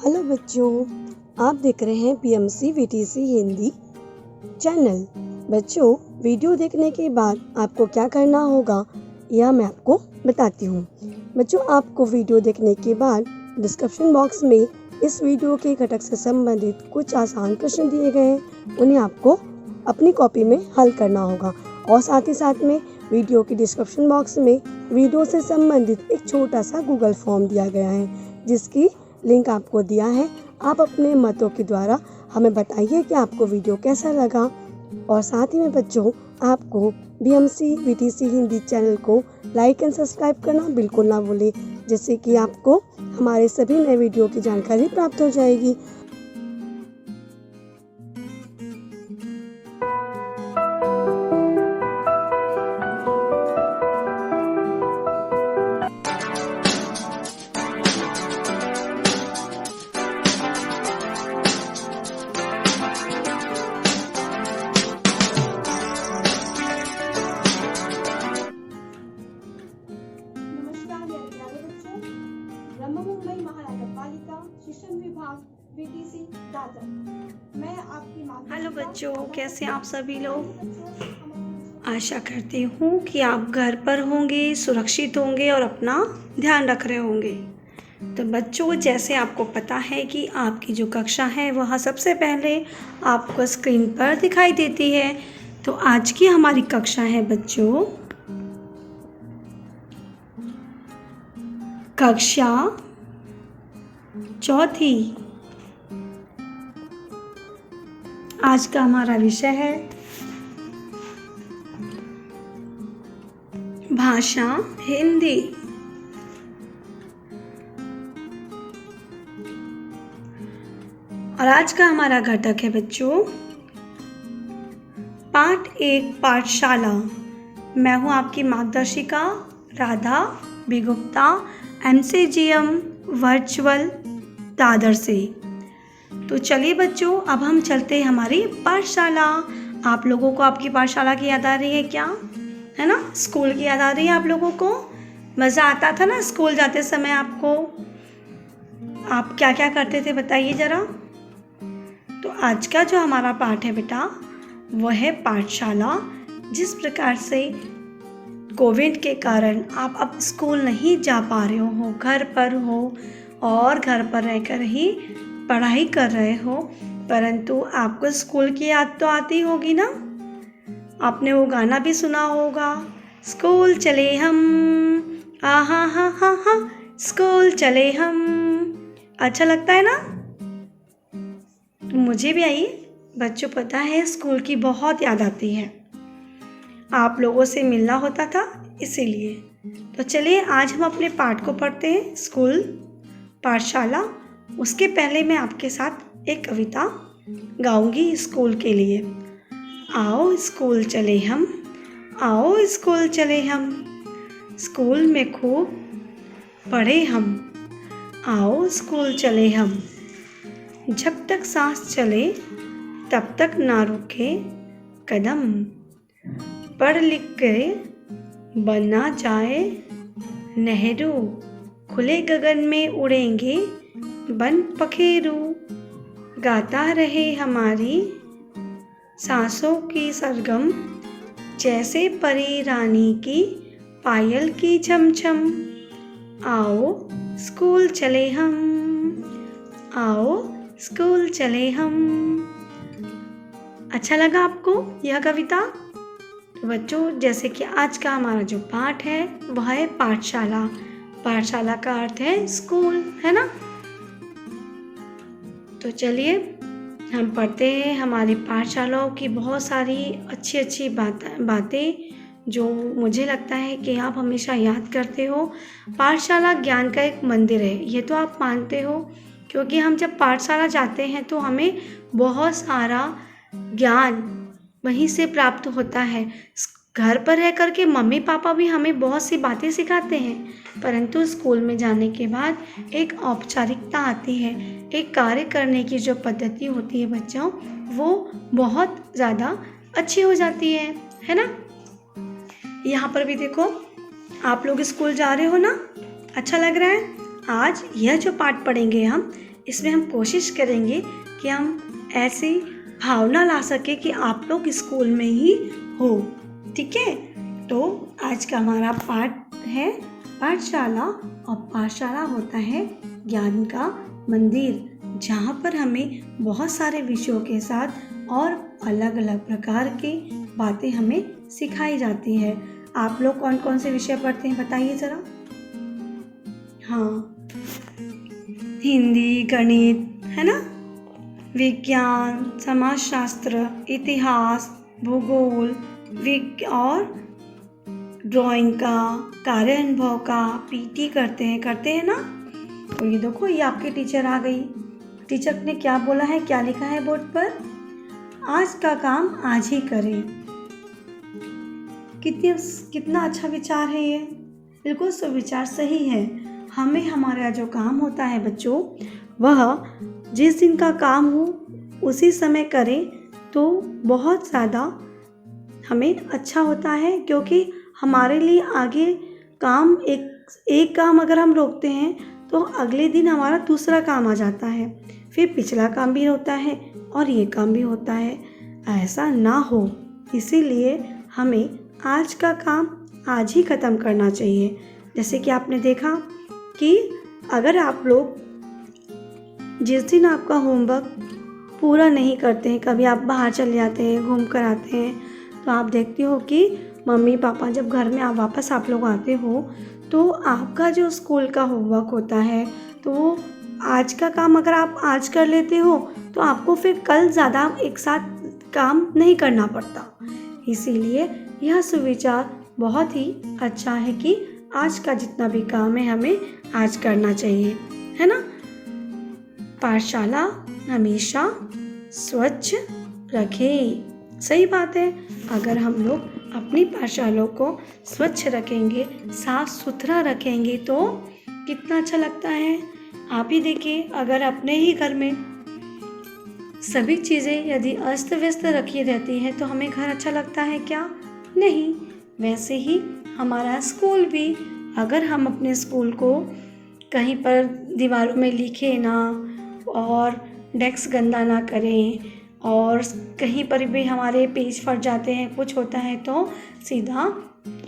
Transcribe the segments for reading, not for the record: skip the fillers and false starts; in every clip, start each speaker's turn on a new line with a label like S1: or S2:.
S1: Hello बच्चों, आप देख रहे हैं पीएमसी वीटीसी हिंदी चैनल। बच्चों, वीडियो देखने के बाद आपको क्या करना होगा यह मैं आपको बताती हूँ। बच्चों, आपको वीडियो देखने के बाद डिस्क्रिप्शन बॉक्स में इस वीडियो के घटक से संबंधित कुछ आसान प्रश्न दिए गए हैं, उन्हें आपको अपनी कॉपी में हल करना होगा। और साथ ही साथ में वीडियो के डिस्क्रिप्शन बॉक्स में वीडियो से संबंधित एक छोटा सा गूगल फॉर्म दिया गया है, जिसकी लिंक आपको दिया है। आप अपने मतों के द्वारा हमें बताइए कि आपको वीडियो कैसा लगा। और साथ ही में बच्चों, आपको बीएमसी वीटीसी हिंदी चैनल को लाइक एंड सब्सक्राइब करना बिल्कुल ना भूलें, जिससे कि आपको हमारे सभी नए वीडियो की जानकारी प्राप्त हो जाएगी।
S2: मुंबई महानगरपालिका शिक्षण विभाग वीटीसी दादर। मैं आपकी
S3: हेलो बच्चों, कैसे आप सभी लोग। आशा करती हूँ कि आप घर पर होंगे, सुरक्षित होंगे और अपना ध्यान रख रहे होंगे। तो बच्चों, जैसे आपको पता है कि आपकी जो कक्षा है वह सबसे पहले आपको स्क्रीन पर दिखाई देती है। तो आज की हमारी कक्षा है बच्चों कक्षा चौथी। आज का हमारा विषय है भाषा हिंदी। और आज का हमारा घटक है बच्चों पाठ 1 पाठशाला। मैं हूँ आपकी मार्गदर्शिका Radha B Gupta, MCGM virtual Dadar से। तो चलिए बच्चों, अब हम चलते हैं हमारी पाठशाला। आप लोगों को आपकी पाठशाला की याद आ रही है क्या? है ना, स्कूल की याद आ रही है आप लोगों को? मज़ा आता था ना स्कूल जाते समय आपको? आप क्या क्या करते थे बताइए ज़रा। तो आज का जो हमारा पाठ है बेटा वह है पाठशाला। जिस प्रकार से कोविड के कारण आप अब स्कूल नहीं जा पा रहे हो, घर पर हो और घर पर रहकर ही पढ़ाई कर रहे हो, परंतु आपको स्कूल की याद तो आती होगी ना। आपने वो गाना भी सुना होगा, स्कूल चले हम, आहा हा हा हा, स्कूल चले हम। अच्छा लगता है ना? तो मुझे भी आई बच्चों, पता है स्कूल की बहुत याद आती है। आप लोगों से मिलना होता था इसीलिए। तो चलिए आज हम अपने पाठ को पढ़ते हैं, स्कूल पाठशाला। उसके पहले मैं आपके साथ एक कविता गाऊंगी स्कूल के लिए। आओ स्कूल चले हम, आओ स्कूल चले हम, स्कूल में खूब पढ़े हम। आओ स्कूल चले हम, जब तक सांस चले तब तक ना रुके कदम। पढ़ लिख के बनना जाए नेहरू, खुले गगन में उड़ेंगे बन पखेरू। गाता रहे हमारी सांसों की सरगम, जैसे परी रानी की पायल की छमछम। आओ स्कूल चले हम, आओ स्कूल चले हम। अच्छा लगा आपको यह कविता? तो बच्चों, जैसे कि आज का हमारा जो पाठ है वह है पाठशाला। पाठशाला का अर्थ है स्कूल, है ना। तो चलिए हम पढ़ते हैं हमारी पाठशालाओं की बहुत सारी अच्छी अच्छी बातें जो मुझे लगता है कि आप हमेशा याद करते हो। पाठशाला ज्ञान का एक मंदिर है, ये तो आप मानते हो, क्योंकि हम जब पाठशाला जाते हैं तो हमें बहुत सारा ज्ञान वहीं से प्राप्त होता है। घर पर रह कर के मम्मी पापा भी हमें बहुत सी बातें सिखाते हैं, परंतु स्कूल में जाने के बाद एक औपचारिकता आती है, एक कार्य करने की जो पद्धति होती है बच्चों, वो बहुत ज़्यादा अच्छी हो जाती है ना। यहाँ पर भी देखो, आप लोग स्कूल जा रहे हो ना, अच्छा लग रहा है। आज यह जो पाठ पढ़ेंगे हम, इसमें हम कोशिश करेंगे कि हम ऐसी भावना ला सके कि आप लोग स्कूल में ही हो। ठीक है, तो आज का हमारा पाठ है पाठशाला, और पाठशाला होता है ज्ञान का मंदिर, जहाँ पर हमें बहुत सारे विषयों के साथ और अलग अलग प्रकार की बातें हमें सिखाई जाती है। आप लोग कौन कौन से विषय पढ़ते हैं बताइए ज़रा। हाँ, हिंदी, गणित, है ना, विज्ञान, समाजशास्त्र, इतिहास, भूगोल, और ड्राइंग का, कार्य अनुभव का, पीटी करते हैं ना। तो ये देखो, ये आपकी टीचर आ गई। टीचर ने क्या बोला है, क्या लिखा है बोर्ड पर? आज का काम आज ही करें। कितना अच्छा विचार है ये, बिल्कुल सुविचार सही है। हमें हमारा जो काम होता है बच्चों, वह जिस दिन का काम हो उसी समय करें तो बहुत ज़्यादा हमें अच्छा होता है, क्योंकि हमारे लिए आगे काम एक काम अगर हम रोकते हैं तो अगले दिन हमारा दूसरा काम आ जाता है, फिर पिछला काम भी होता है और ये काम भी होता है। ऐसा ना हो, इसीलिए हमें आज का काम आज ही ख़त्म करना चाहिए। जैसे कि आपने देखा कि अगर आप लोग जिस दिन आपका होमवर्क पूरा नहीं करते हैं, कभी आप बाहर चले जाते हैं, घूम कर आते हैं, तो आप देखते हो कि मम्मी पापा जब घर में वापस आप लोग आते हो तो आपका जो स्कूल का होमवर्क होता है, तो वो आज का काम अगर आप आज कर लेते हो तो आपको फिर कल ज़्यादा एक साथ काम नहीं करना पड़ता। इसीलिए यह सुविचार बहुत ही अच्छा है कि आज का जितना भी काम है हमें आज करना चाहिए, है ना। पाठशाला हमेशा स्वच्छ रखें। सही बात है, अगर हम लोग अपनी पाठशाला को स्वच्छ रखेंगे, साफ सुथरा रखेंगे तो कितना अच्छा लगता है। आप ही देखिए, अगर अपने ही घर में सभी चीज़ें यदि अस्त व्यस्त रखी रहती है तो हमें घर अच्छा लगता है क्या? नहीं। वैसे ही हमारा स्कूल भी, अगर हम अपने स्कूल को कहीं पर दीवारों में लिखे ना और डेस्क गंदा ना करें, और कहीं पर भी हमारे पेज फट जाते हैं, कुछ होता है तो सीधा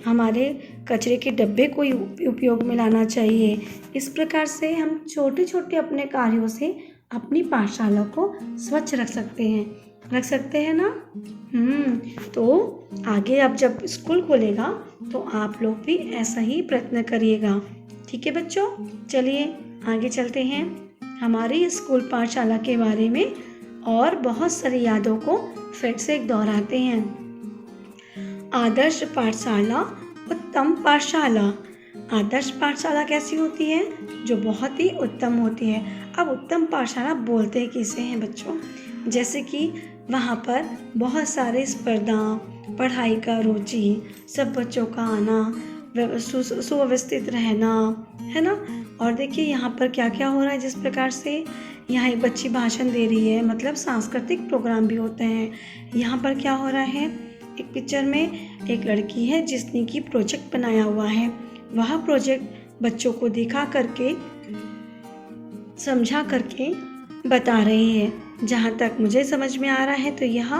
S3: हमारे कचरे के डब्बे को उपयोग में लाना चाहिए। इस प्रकार से हम छोटे छोटे अपने कार्यों से अपनी पाठशाला को स्वच्छ रख सकते हैं ना। तो आगे अब जब स्कूल खोलेगा तो आप लोग भी ऐसा ही प्रयत्न करिएगा। ठीक है बच्चों, चलिए आगे चलते हैं हमारी स्कूल पाठशाला के बारे में और बहुत सारी यादों को फिर से दोहराते हैं। आदर्श पाठशाला, उत्तम पाठशाला। आदर्श पाठशाला कैसी होती है? जो बहुत ही उत्तम होती है। अब उत्तम पाठशाला बोलते किसे हैं बच्चों? जैसे कि वहाँ पर बहुत सारे स्पर्धा, पढ़ाई का रुचि, सब बच्चों का आना, सुव्यवस्थित रहना, है ना। और देखिए यहाँ पर क्या क्या हो रहा है, जिस प्रकार से यहाँ एक बच्ची भाषण दे रही है, मतलब सांस्कृतिक प्रोग्राम भी होते हैं। यहाँ पर क्या हो रहा है, एक पिक्चर में एक लड़की है जिसने की प्रोजेक्ट बनाया हुआ है। वह प्रोजेक्ट बच्चों को दिखा करके, समझा करके बता रही है। जहाँ तक मुझे समझ में आ रहा है तो यह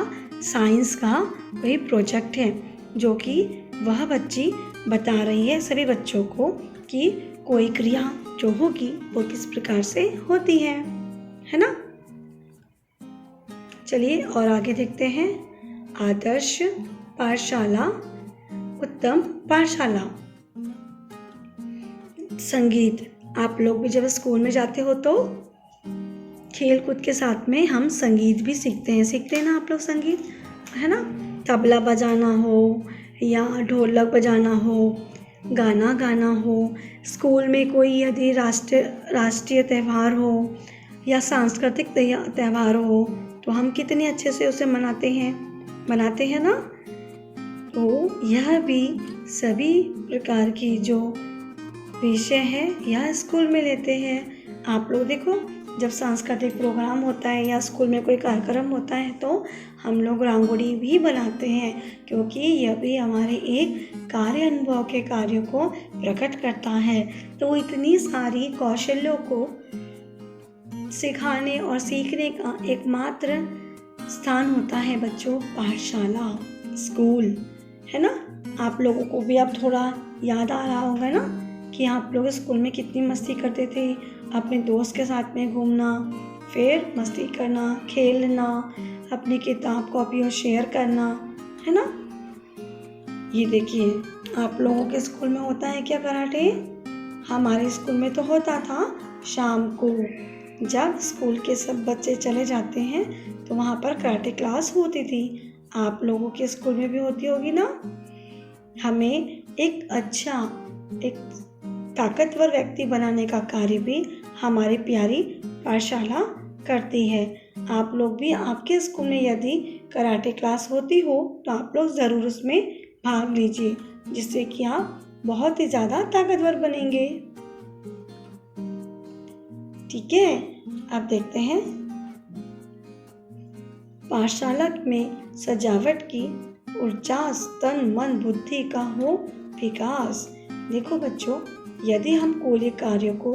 S3: साइंस का कोई प्रोजेक्ट है, जो कि वह बच्ची बता रही है सभी बच्चों को कि कोई क्रिया जो होगी वो किस प्रकार से होती है ना। चलिए और आगे देखते हैं। आदर्श पाठशाला, उत्तम पाठशाला। संगीत। आप लोग भी जब स्कूल में जाते हो तो खेल कूद के साथ में हम संगीत भी सीखते हैं ना आप लोग, संगीत, है ना। तबला बजाना हो या ढोलक बजाना हो, गाना गाना हो, स्कूल में कोई यदि राष्ट्रीय त्यौहार हो या सांस्कृतिक त्यौहार हो तो हम कितने अच्छे से उसे मनाते हैं ना। तो यह भी सभी प्रकार की जो विषय है यह स्कूल में लेते हैं। आप लोग देखो, जब सांस्कृतिक प्रोग्राम होता है या स्कूल में कोई कार्यक्रम होता है तो हम लोग रंगोली भी बनाते हैं, क्योंकि यह भी हमारे एक कार्य अनुभव के कार्यों को प्रकट करता है। तो इतनी सारी कौशल्यों को सिखाने और सीखने का एकमात्र स्थान होता है बच्चों पाठशाला, स्कूल, है ना। आप लोगों को भी अब थोड़ा याद आ रहा होगा ना कि आप लोग स्कूल में कितनी मस्ती करते थे, अपने दोस्त के साथ में घूमना, फिर मस्ती करना, खेलना, अपनी किताब कॉपियों शेयर करना, है ना। ये देखिए, आप लोगों के स्कूल में होता है क्या कराटे? हमारे स्कूल में तो होता था शाम को, जब स्कूल के सब बच्चे चले जाते हैं तो वहाँ पर कराटे क्लास होती थी। आप लोगों के स्कूल में भी होती होगी ना। हमें एक अच्छा, एक ताकतवर व्यक्ति बनाने का कार्य भी हमारी प्यारी पाठशाला करती है। आप लोग भी, आपके स्कूल में यदि कराटे क्लास होती हो तो आप लोग ज़रूर उसमें भाग लीजिए, जिससे कि आप बहुत ही ज़्यादा ताकतवर बनेंगे। ठीक है, अब देखते हैं पाठशाला में सजावट की उर्जास, तन मन बुद्धि का हो विकास। देखो बच्चों, यदि हम कोई कार्य को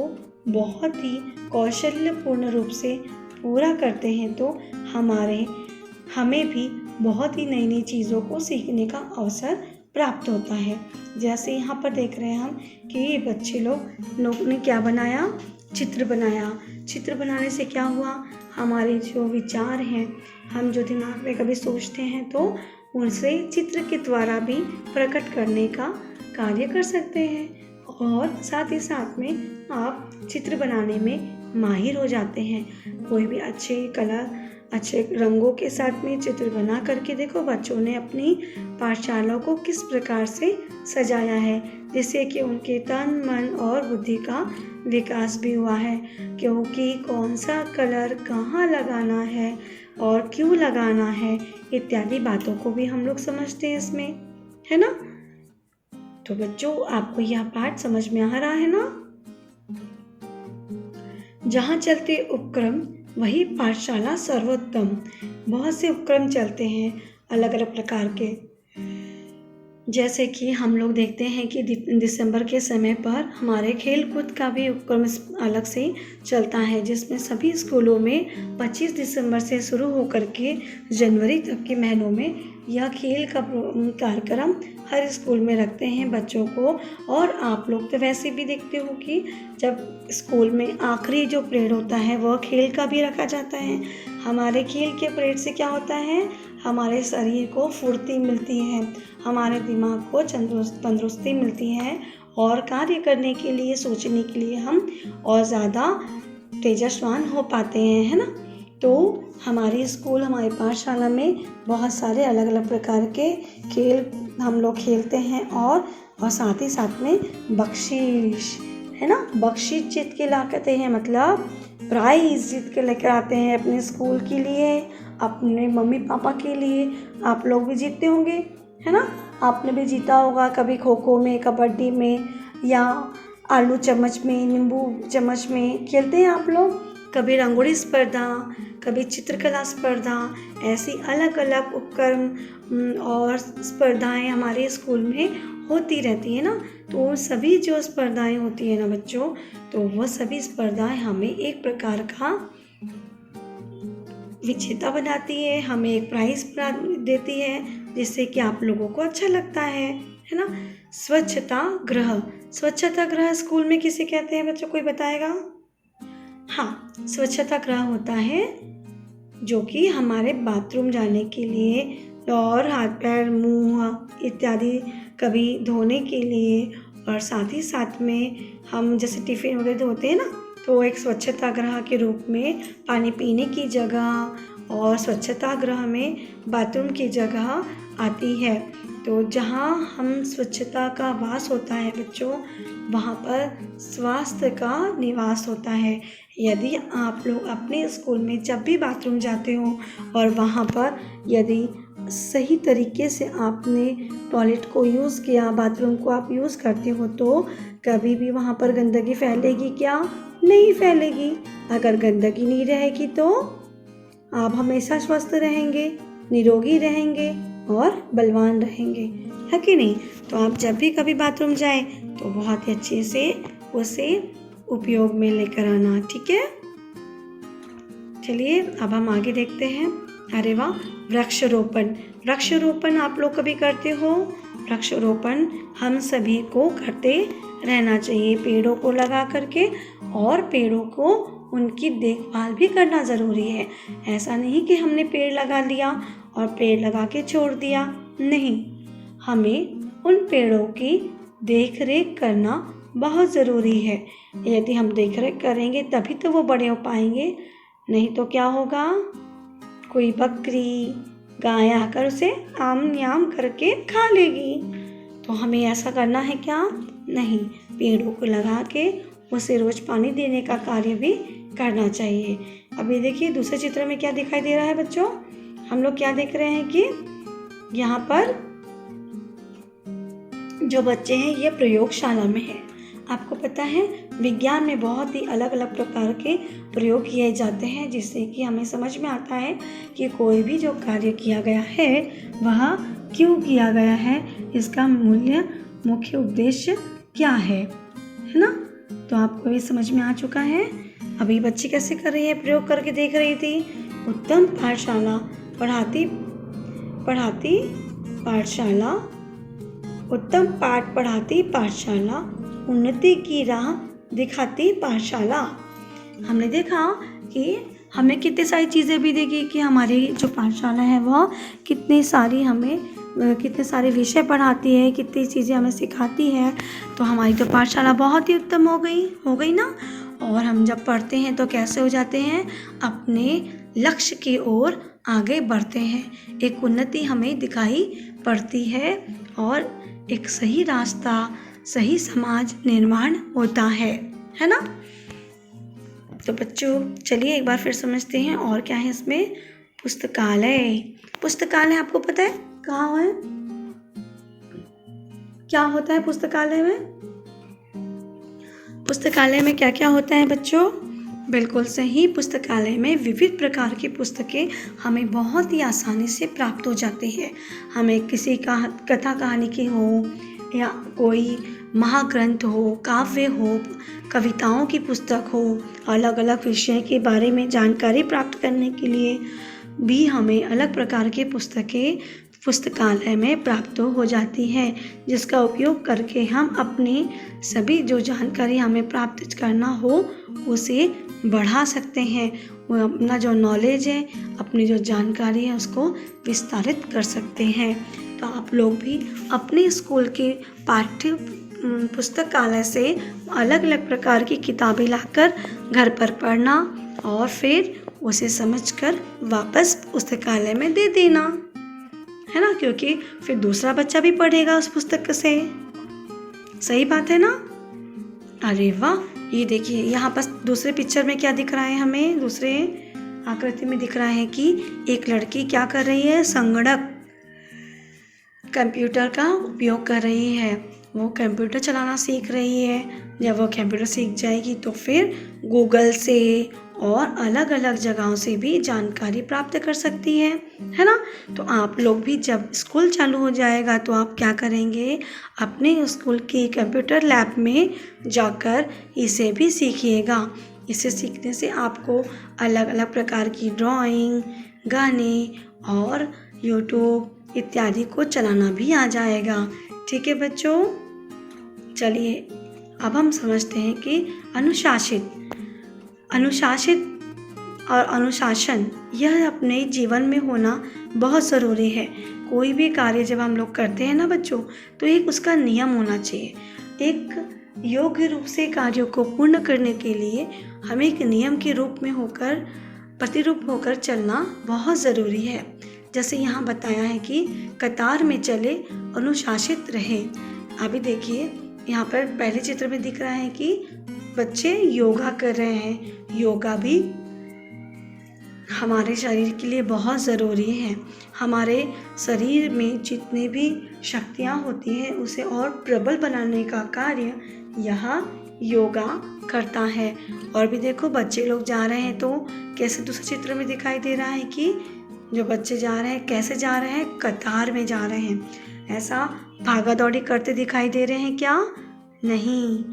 S3: बहुत ही कौशल्यपूर्ण रूप से पूरा करते हैं तो हमें भी बहुत ही नई नई चीज़ों को सीखने का अवसर प्राप्त होता है। जैसे यहाँ पर देख रहे हैं हम कि ये बच्चे लोग ने क्या बनाया, चित्र बनाया। चित्र बनाने से क्या हुआ, हमारे जो विचार हैं, हम जो दिमाग में कभी सोचते हैं तो उनसे चित्र के द्वारा भी प्रकट करने का कार्य कर सकते हैं, और साथ ही साथ में आप चित्र बनाने में माहिर हो जाते हैं। कोई भी अच्छे रंगों के साथ में चित्र बना करके देखो बच्चों ने अपनी पाठशाला को किस प्रकार से सजाया है, जिससे कि उनके तन मन और बुद्धि का विकास भी हुआ है। क्योंकि कौन सा कलर कहाँ लगाना है और क्यों लगाना है इत्यादि बातों को भी हम लोग समझते हैं इसमें, है ना। तो बच्चों, आपको यह पाठ समझ में आ रहा है ना। जहाँ चलते उपक्रम वही पाठशाला सर्वोत्तम। बहुत से उपक्रम चलते हैं अलग अलग प्रकार के, जैसे कि हम लोग देखते हैं कि दिसंबर के समय पर हमारे खेल कूद का भी उपक्रम अलग से चलता है, जिसमें सभी स्कूलों में 25 दिसंबर से शुरू होकर के जनवरी तक के महीनों में यह खेल का कार्यक्रम हर स्कूल में रखते हैं बच्चों को। और आप लोग तो वैसे भी देखते हो कि जब स्कूल में आखिरी जो पीरियड होता है वह खेल का भी रखा जाता है। हमारे खेल के पीरियड से क्या होता है, हमारे शरीर को फुर्ती मिलती है, हमारे दिमाग को तंदुरुस्ती मिलती है, और कार्य करने के लिए, सोचने के लिए हम और ज़्यादा तेजस्वान हो पाते हैं, है ना। तो हमारी स्कूल, हमारी पाठशाला में बहुत सारे अलग अलग प्रकार के खेल हम लोग खेलते हैं, और साथ ही साथ में बख्शीश, है ना, बख्शीश जीत के लाते हैं, मतलब प्राइज जीत के लेकर आते हैं अपने स्कूल के लिए, अपने मम्मी पापा के लिए। आप लोग भी जीतते होंगे, है ना। आपने भी जीता होगा कभी खो खो में, कबड्डी में, या आलू चम्मच में, नींबू चम्मच में खेलते हैं आप लोग। कभी रंगोली स्पर्धा, कभी चित्रकला स्पर्धा, ऐसी अलग अलग उपक्रम और स्पर्धाएं हमारे स्कूल में होती रहती है ना। तो सभी जो स्पर्धाएं होती है ना बच्चों, तो वह सभी स्पर्धाएं हमें एक प्रकार का विजेता बनाती है, हमें एक प्राइज देती है, जिससे कि आप लोगों को अच्छा लगता है ना। स्वच्छता गृह स्कूल में किसे कहते हैं बच्चों, कोई बताएगा? हाँ, स्वच्छता गृह होता है जो कि हमारे बाथरूम जाने के लिए और हाथ पैर मुंह इत्यादि कभी धोने के लिए, और साथ ही साथ में हम जैसे टिफ़िन वगैरह धोते हैं ना, तो एक स्वच्छता गृह के रूप में पानी पीने की जगह और स्वच्छता गृह में बाथरूम की जगह आती है। तो जहाँ हम स्वच्छता का वास होता है बच्चों, वहाँ पर स्वास्थ्य का निवास होता है। यदि आप लोग अपने स्कूल में जब भी बाथरूम जाते हो और वहाँ पर यदि सही तरीके से आपने टॉयलेट को यूज़ किया, बाथरूम को आप यूज़ करते हो, तो कभी भी वहाँ पर गंदगी फैलेगी क्या? नहीं फैलेगी। अगर गंदगी नहीं रहेगी तो आप हमेशा स्वस्थ रहेंगे, निरोगी रहेंगे और बलवान रहेंगे, है कि नहीं? तो आप जब भी कभी बाथरूम जाएं तो बहुत ही अच्छे से उसे उपयोग में लेकर आना, ठीक है? चलिए अब हम आगे देखते हैं। अरे वाह, वृक्षारोपण। वृक्षारोपण आप लोग कभी करते हो? वृक्षारोपण हम सभी को करते रहना चाहिए, पेड़ों को लगा करके, और पेड़ों को उनकी देखभाल भी करना ज़रूरी है। ऐसा नहीं कि हमने पेड़ लगा लिया और पेड़ लगा के छोड़ दिया, नहीं, हमें उन पेड़ों की देख रेख करना बहुत ज़रूरी है। यदि हम देख रेख करेंगे तभी तो वो बड़े हो पाएंगे, नहीं तो क्या होगा, कोई बकरी गाय आकर उसे आम याम करके खा लेगी। तो हमें ऐसा करना है क्या? नहीं, पेड़ों को लगा के उसे रोज़ पानी देने का कार्य भी करना चाहिए। अभी देखिए दूसरे चित्र में क्या दिखाई दे रहा है बच्चों? हम लोग क्या देख रहे हैं कि यहाँ पर जो बच्चे हैं ये प्रयोगशाला में है। आपको पता है विज्ञान में बहुत ही अलग अलग प्रकार के प्रयोग किए जाते हैं, जिससे कि हमें समझ में आता है कि कोई भी जो कार्य किया गया है वह क्यों किया गया है, इसका मुख्य उद्देश्य क्या है ना? तो आपको ये समझ में आ चुका है। अभी बच्ची कैसे कर रही है, प्रयोग करके देख रही थी। उत्तम पाठशाला पढ़ाती पाठशाला, उत्तम पाठ पढ़ाती पाठशाला, उन्नति की राह दिखाती पाठशाला। हमने देखा कि हमें कितनी सारी चीज़ें भी देखी कि हमारी जो पाठशाला है वह कितनी सारे विषय पढ़ाती है, कितनी चीज़ें हमें सिखाती है। तो हमारी तो पाठशाला बहुत ही उत्तम हो गई ना। और हम जब पढ़ते हैं तो कैसे हो जाते हैं, अपने लक्ष्य की ओर आगे बढ़ते हैं, एक उन्नति हमें दिखाई पड़ती है और एक सही रास्ता, सही समाज निर्माण होता है ना? तो बच्चों चलिए एक बार फिर समझते हैं और क्या है इसमें। पुस्तकालय आपको पता है कहाँ है, क्या होता है पुस्तकालय में? पुस्तकालय में क्या क्या होता है बच्चों? बिल्कुल सही, पुस्तकालय में विविध प्रकार की पुस्तकें हमें बहुत ही आसानी से प्राप्त हो जाती है। हमें किसी का कथा कहानी की हो या कोई महाग्रंथ हो, काव्य हो, कविताओं की पुस्तक हो, अलग अलग विषय के बारे में जानकारी प्राप्त करने के लिए भी हमें अलग प्रकार की पुस्तकें पुस्तकालय में प्राप्त हो जाती है, जिसका उपयोग करके हम अपनी सभी जो जानकारी हमें प्राप्त करना हो उसे बढ़ा सकते हैं। वो अपना जो नॉलेज है, अपनी जो जानकारी है उसको विस्तारित कर सकते हैं। तो आप लोग भी अपने स्कूल के पाठ्य पुस्तकालय से अलग अलग प्रकार की किताबें लाकर घर पर पढ़ना और फिर उसे समझकर वापस पुस्तकालय में दे देना, है ना? क्योंकि फिर दूसरा बच्चा भी पढ़ेगा उस पुस्तक से। सही बात है ना? अरे वाह, ये देखिए यहाँ पर दूसरे पिक्चर में क्या दिख रहा है हमें, दूसरे आकृति में दिख रहा है कि एक लड़की क्या कर रही है, संगणक कंप्यूटर का उपयोग कर रही है। वो कंप्यूटर चलाना सीख रही है। जब वो कंप्यूटर सीख जाएगी तो फिर गूगल से और अलग अलग जगहों से भी जानकारी प्राप्त कर सकती है ना? तो आप लोग भी जब स्कूल चालू हो जाएगा तो आप क्या करेंगे, अपने स्कूल के कंप्यूटर लैब में जाकर इसे भी सीखिएगा। इसे सीखने से आपको अलग अलग प्रकार की ड्राइंग, गाने और यूट्यूब इत्यादि को चलाना भी आ जाएगा। ठीक है बच्चों, चलिए अब हम समझते हैं कि अनुशासित और अनुशासन यह अपने जीवन में होना बहुत ज़रूरी है। कोई भी कार्य जब हम लोग करते हैं ना बच्चों, तो एक उसका नियम होना चाहिए। एक योग्य रूप से कार्यों को पूर्ण करने के लिए हमें एक नियम के रूप में होकर प्रतिरूप होकर चलना बहुत ज़रूरी है। जैसे यहाँ बताया है कि कतार में चले, अनुशासित रहे। अभी देखिए यहाँ पर पहले चित्र में दिख रहा है कि बच्चे योगा कर रहे हैं। योगा भी हमारे शरीर के लिए बहुत ज़रूरी है। हमारे शरीर में जितनी भी शक्तियाँ होती हैं उसे और प्रबल बनाने का कार्य यहाँ योगा करता है। और भी देखो बच्चे लोग जा रहे हैं तो कैसे दूसरे चित्र में दिखाई दे रहा है कि जो बच्चे जा रहे हैं कैसे जा रहे हैं, कतार में जा रहे हैं। ऐसा भागा दौड़ी करते दिखाई दे रहे हैं क्या? नहीं,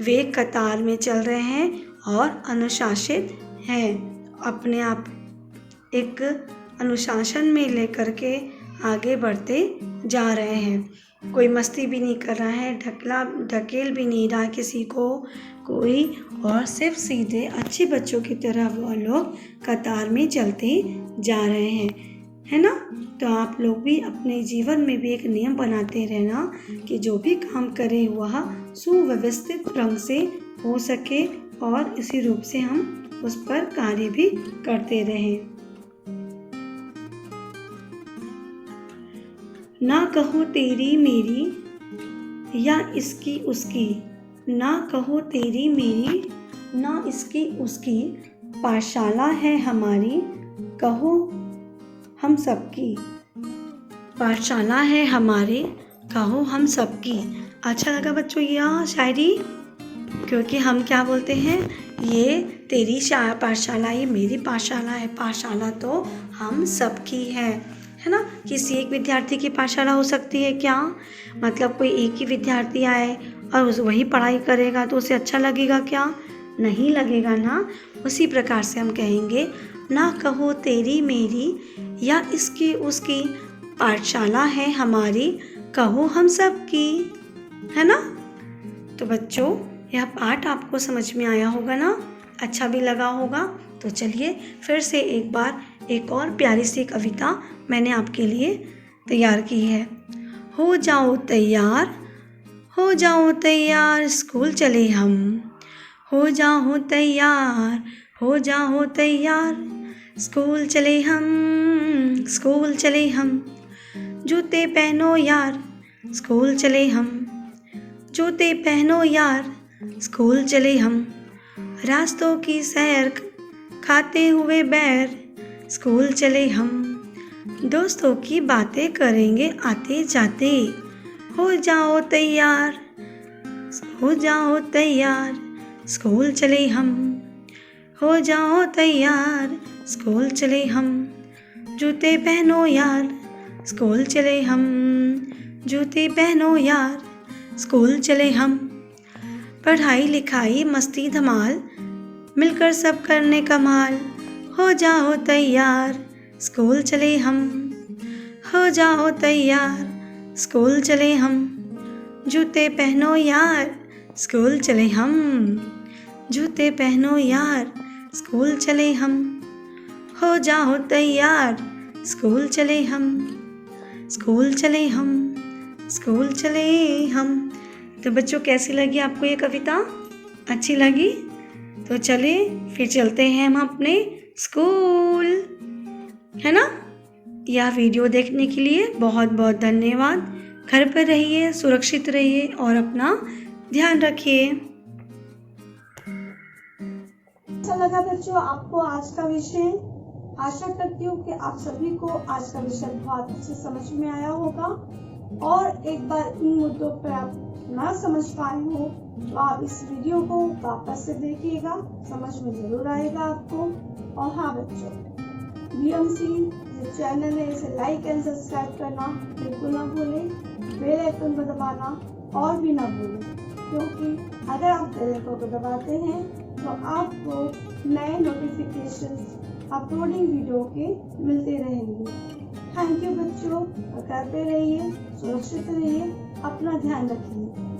S3: वे कतार में चल रहे हैं और अनुशासित हैं। अपने आप एक अनुशासन में लेकर के आगे बढ़ते जा रहे हैं। कोई मस्ती भी नहीं कर रहा है, ढकेल भी नहीं रहा किसी को कोई, और सिर्फ सीधे अच्छे बच्चों की तरह वो लोग कतार में चलते जा रहे हैं, है ना। तो आप लोग भी अपने जीवन में भी एक नियम बनाते रहना कि जो भी काम करें वह सुव्यवस्थित ढंग से हो सके और इसी रूप से हम उस पर कार्य भी करते रहें। ना कहो तेरी मेरी या इसकी उसकी, ना कहो तेरी मेरी ना इसकी उसकी, पाठशाला है हमारी कहो हम सबकी, पाठशाला है हमारी कहो हम सबकी। अच्छा लगा बच्चों यह शायरी, क्योंकि हम क्या बोलते हैं, ये तेरी पाठशाला, ये मेरी पाठशाला है। पाठशाला तो हम सबकी है ना। किसी एक विद्यार्थी की पाठशाला हो सकती है क्या? मतलब कोई एक ही विद्यार्थी आए और वही पढ़ाई करेगा तो उसे अच्छा लगेगा क्या? नहीं लगेगा ना। उसी प्रकार से हम कहेंगे ना कहो तेरी मेरी या इसकी उसकी, पाठशाला है हमारी कहो हम सबकी, है ना। तो बच्चों यह पाठ आपको समझ में आया होगा ना, अच्छा भी लगा होगा। तो चलिए फिर से एक बार एक और प्यारी सी कविता मैंने आपके लिए तैयार की है। हो जाओ तैयार, हो जाओ तैयार, स्कूल चले हम। हो जाओ तैयार, हो जाओ तैयार, स्कूल चले हम, स्कूल चले हम। जूते पहनो यार, स्कूल चले हम। जूते पहनो यार, स्कूल चले हम। रास्तों की सैर खाते हुए बैर, स्कूल चले हम। दोस्तों की बातें करेंगे आते जाते। हो जाओ तैयार, हो जाओ तैयार, स्कूल चले हम। हो जाओ तैयार, स्कूल चले हम। जूते पहनो यार, स्कूल चले हम। जूते पहनो यार, स्कूल चले हम। पढ़ाई लिखाई मस्ती धमाल, मिलकर सब करने कमाल। हो जाओ तैयार, स्कूल चले हम। हो जाओ तैयार, स्कूल चले हम। जूते पहनो यार, स्कूल चले हम। जूते पहनो यार, स्कूल चले हम। हो जाओ तैयार, स्कूल चले हम। स्कूल चले हम, स्कूल चले हम। तो बच्चों कैसी लगी आपको ये कविता? अच्छी लगी? तो चलिए फिर चलते हैं हम अपने स्कूल, है ना। यह वीडियो देखने के लिए बहुत बहुत धन्यवाद। घर पर रहिए, सुरक्षित रहिए और अपना ध्यान रखिए।
S2: अच्छा लगा बच्चों आपको आज का विषय? आशा करती हूँ कि आप सभी को आज का विषय बहुत अच्छे समझ में आया होगा। और एक बार इन मुद्दों पर आप ना समझ पाए हो तो आप इस वीडियो को वापस से देखिएगा, समझ में जरूर आएगा आपको। और हाँ बच्चों, BMC जो चैनल है इसे लाइक एंड सब्सक्राइब करना बिल्कुल ना भूलें। बेल आइकन को दबाना और भी ना भूलें, क्योंकि अगर आप बेल आइकन को दबाते हैं तो आपको नए नोटिफिकेशंस अपलोडिंग वीडियो के मिलते रहेंगे। थैंक यू बच्चों, घर पे रहिए, सुरक्षित रहिए, अपना ध्यान रखिए।